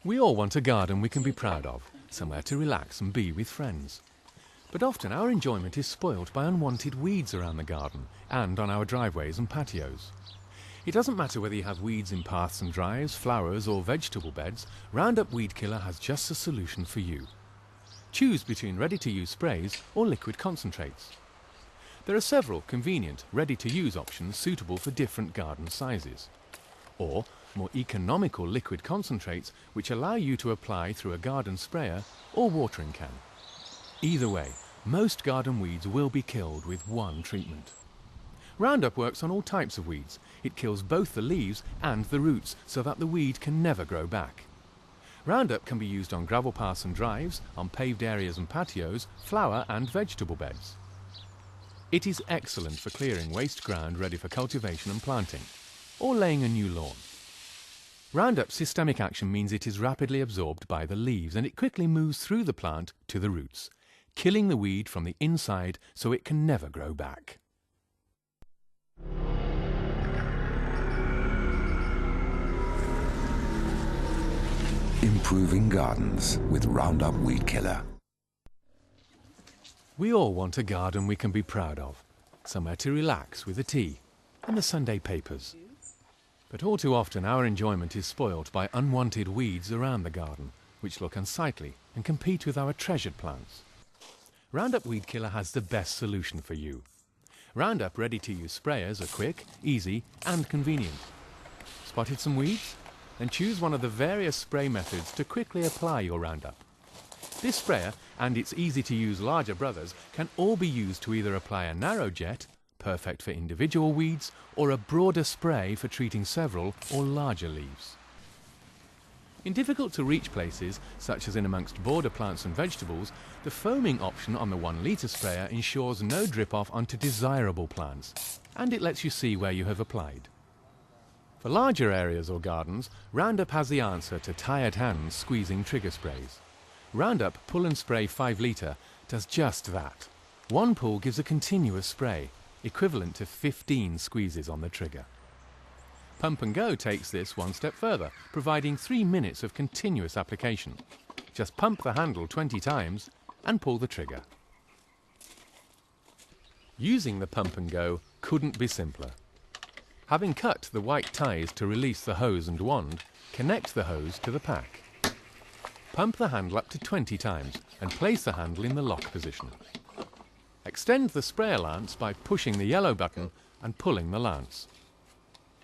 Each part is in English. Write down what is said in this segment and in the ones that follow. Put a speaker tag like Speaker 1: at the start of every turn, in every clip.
Speaker 1: We all want a garden we can be proud of, somewhere to relax and be with friends. But often our enjoyment is spoilt by unwanted weeds around the garden and on our driveways and patios. It doesn't matter whether you have weeds in paths and drives, flowers or vegetable beds, Roundup Weed Killer has just a solution for you. Choose between ready-to-use sprays or liquid concentrates. There are several convenient, ready-to-use options suitable for different garden sizes. Or more economical liquid concentrates which allow you to apply through a garden sprayer or watering can. Either way, most garden weeds will be killed with one treatment. Roundup works on all types of weeds. It kills both the leaves and the roots so that the weed can never grow back. Roundup can be used on gravel paths and drives, on paved areas and patios, flower and vegetable beds. It is excellent for clearing waste ground ready for cultivation and planting, or laying a new lawn. Roundup's systemic action means it is rapidly absorbed by the leaves and it quickly moves through the plant to the roots, killing the weed from the inside so it can never grow back.
Speaker 2: Improving gardens with Roundup Weed Killer.
Speaker 1: We all want a garden we can be proud of, somewhere to relax with a tea and the Sunday papers. But all too often our enjoyment is spoilt by unwanted weeds around the garden, which look unsightly and compete with our treasured plants. Roundup Weed Killer has the best solution for you. Roundup ready-to-use sprayers are quick, easy and convenient. Spotted some weeds? Then choose one of the various spray methods to quickly apply your Roundup. This sprayer and its easy-to-use larger brothers can all be used to either apply a narrow jet, perfect for individual weeds, or a broader spray for treating several or larger leaves. In difficult-to-reach places, such as in amongst border plants and vegetables, the foaming option on the 1 litre sprayer ensures no drip-off onto desirable plants, and it lets you see where you have applied. For larger areas or gardens, Roundup has the answer to tired hands squeezing trigger sprays. Roundup Pull and Spray 5 litre does just that. One pull gives a continuous spray, equivalent to 15 squeezes on the trigger. Pump and Go takes this one step further, providing 3 minutes of continuous application. Just pump the handle 20 times and pull the trigger. Using the Pump and Go couldn't be simpler. Having cut the white ties to release the hose and wand, connect the hose to the pack. Pump the handle up to 20 times and place the handle in the lock position. Extend the sprayer lance by pushing the yellow button and pulling the lance.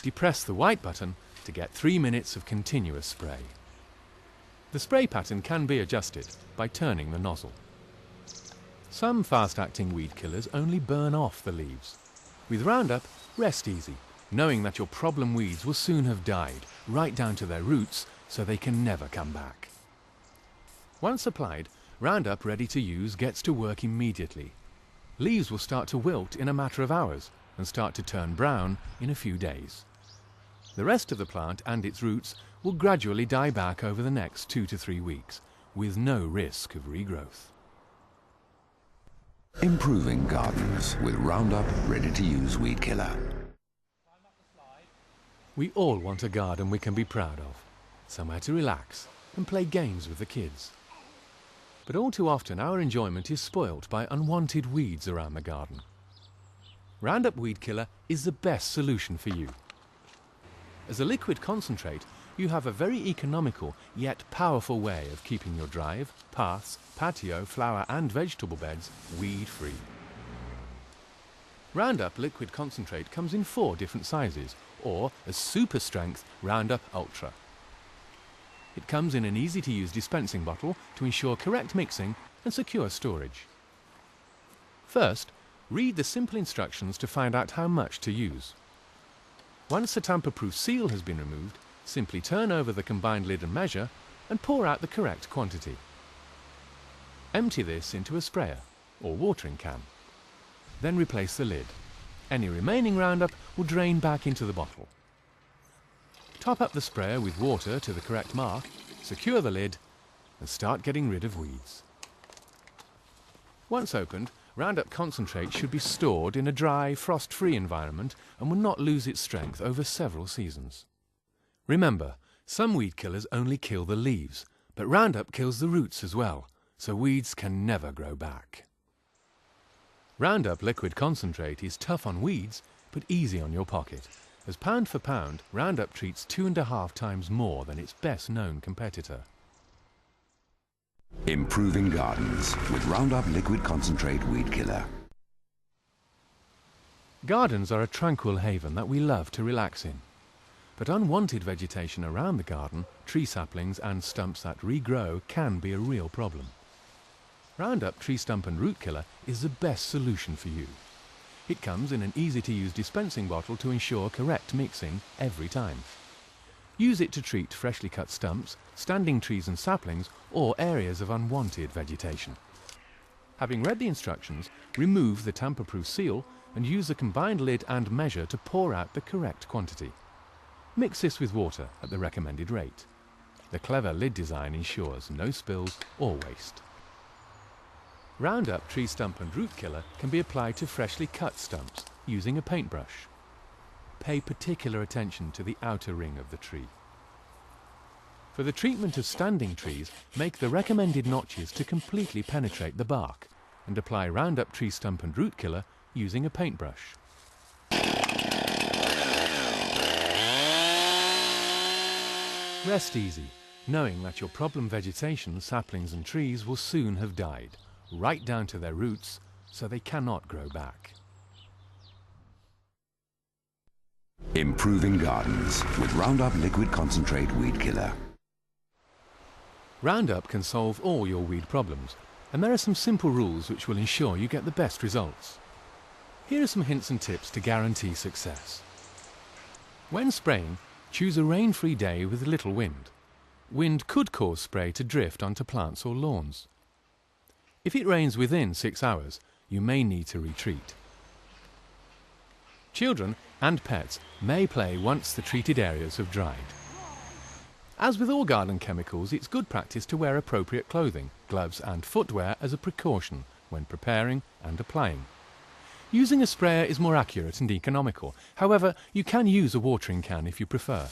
Speaker 1: Depress the white button to get 3 minutes of continuous spray. The spray pattern can be adjusted by turning the nozzle. Some fast-acting weed killers only burn off the leaves. With Roundup, rest easy, knowing that your problem weeds will soon have died, right down to their roots, so they can never come back. Once applied, Roundup ready to use gets to work immediately. Leaves will start to wilt in a matter of hours and start to turn brown in a few days. The rest of the plant and its roots will gradually die back over the next 2 to 3 weeks, with no risk of regrowth.
Speaker 2: Improving gardens with Roundup ready-to-use Weed Killer.
Speaker 1: We all want a garden we can be proud of, somewhere to relax and play games with the kids. But all too often our enjoyment is spoilt by unwanted weeds around the garden. Roundup Weed Killer is the best solution for you. As a liquid concentrate, you have a very economical yet powerful way of keeping your drive, paths, patio, flower and vegetable beds weed-free. Roundup liquid concentrate comes in 4 different sizes, or as super strength Roundup Ultra. It comes in an easy-to-use dispensing bottle to ensure correct mixing and secure storage. First, read the simple instructions to find out how much to use. Once the tamper-proof seal has been removed, simply turn over the combined lid and measure and pour out the correct quantity. Empty this into a sprayer or watering can. Then replace the lid. Any remaining Roundup will drain back into the bottle. Top up the sprayer with water to the correct mark, secure the lid and start getting rid of weeds. Once opened, Roundup concentrate should be stored in a dry, frost-free environment and will not lose its strength over several seasons. Remember, Some weed killers only kill the leaves, but Roundup kills the roots as well, so weeds can never grow back. Roundup liquid concentrate is tough on weeds, but easy on your pocket, as pound for pound, Roundup treats 2.5 times more than its best-known competitor.
Speaker 2: Improving gardens with Roundup liquid concentrate weed killer.
Speaker 1: Gardens are a tranquil haven that we love to relax in. But unwanted vegetation around the garden, tree saplings and stumps that regrow, can be a real problem. Roundup Tree Stump and Root Killer is the best solution for you. It comes in an easy-to-use dispensing bottle to ensure correct mixing every time. Use it to treat freshly cut stumps, standing trees and saplings, or areas of unwanted vegetation. Having read the instructions, remove the tamper-proof seal and use the combined lid and measure to pour out the correct quantity. Mix this with water at the recommended rate. The clever lid design ensures no spills or waste. Roundup Tree Stump and Root Killer can be applied to freshly cut stumps using a paintbrush. Pay particular attention to the outer ring of the tree. For the treatment of standing trees, make the recommended notches to completely penetrate the bark and apply Roundup Tree Stump and Root Killer using a paintbrush. Rest easy, knowing that your problem vegetation, saplings and trees will soon have died, right down to their roots, so they cannot grow back.
Speaker 2: Improving gardens with Roundup liquid concentrate weed killer.
Speaker 1: Roundup can solve all your weed problems, and there are some simple rules which will ensure you get the best results. Here are some hints and tips to guarantee success. When spraying, choose a rain-free day with little wind. Wind could cause spray to drift onto plants or lawns. If it rains within 6 hours, you may need to retreat. Children and pets may play once the treated areas have dried. As with all garden chemicals, it's good practice to wear appropriate clothing, gloves and footwear as a precaution when preparing and applying. Using a sprayer is more accurate and economical. However, you can use a watering can if you prefer.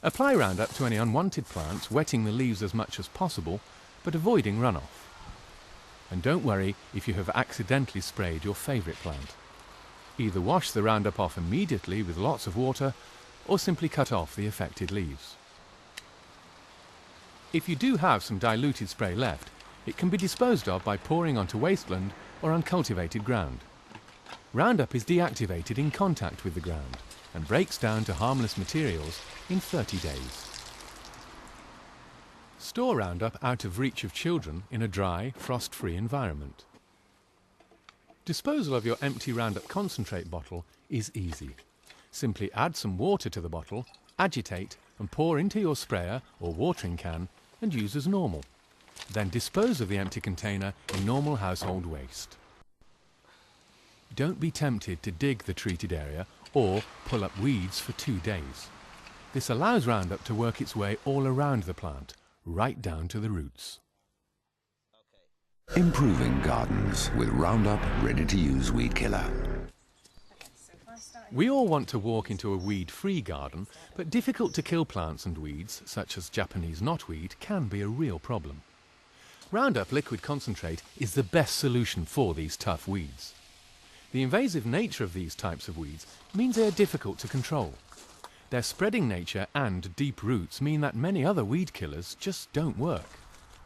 Speaker 1: Apply Roundup to any unwanted plants, wetting the leaves as much as possible, but avoiding runoff. And don't worry if you have accidentally sprayed your favourite plant. Either wash the Roundup off immediately with lots of water, or simply cut off the affected leaves. If you do have some diluted spray left, it can be disposed of by pouring onto wasteland or uncultivated ground. Roundup is deactivated in contact with the ground and breaks down to harmless materials in 30 days. Store Roundup out of reach of children in a dry, frost-free environment. Disposal of your empty Roundup concentrate bottle is easy. Simply add some water to the bottle, agitate and pour into your sprayer or watering can and use as normal. Then dispose of the empty container in normal household waste. Don't be tempted to dig the treated area or pull up weeds for 2 days. This allows Roundup to work its way all around the plant, right down to the roots.
Speaker 2: Improving gardens with Roundup ready-to-use weed killer.
Speaker 1: We all want to walk into a weed-free garden, but difficult to kill plants and weeds, such as Japanese knotweed, can be a real problem. Roundup liquid concentrate is the best solution for these tough weeds. The invasive nature of these types of weeds means they are difficult to control. Their spreading nature and deep roots mean that many other weed killers just don't work.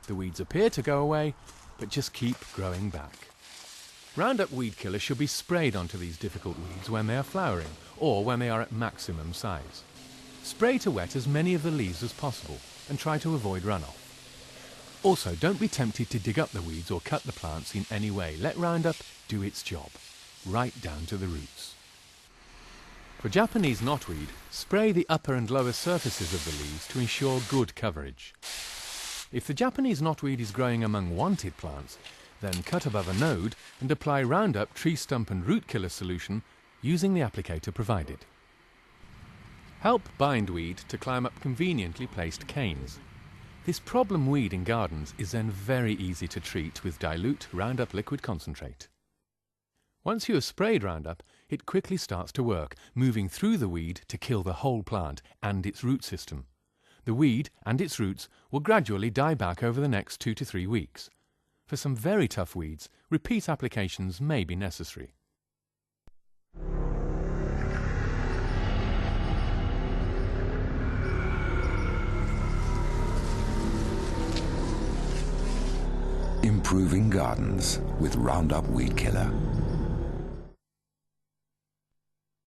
Speaker 1: The weeds appear to go away, but just keep growing back. Roundup weed killer should be sprayed onto these difficult weeds when they are flowering or when they are at maximum size. Spray to wet as many of the leaves as possible and try to avoid runoff. Also, don't be tempted to dig up the weeds or cut the plants in any way. Let Roundup do its job, right down to the roots. For Japanese knotweed, spray the upper and lower surfaces of the leaves to ensure good coverage. If the Japanese knotweed is growing among wanted plants, then cut above a node and apply Roundup Tree Stump and Root Killer solution using the applicator provided. Help bindweed to climb up conveniently placed canes. This problem weed in gardens is then very easy to treat with dilute Roundup liquid concentrate. Once you have sprayed Roundup, it quickly starts to work, moving through the weed to kill the whole plant and its root system. The weed and its roots will gradually die back over the next 2 to 3 weeks. For some very tough weeds, repeat applications may be necessary.
Speaker 2: Improving gardens with Roundup Weed Killer.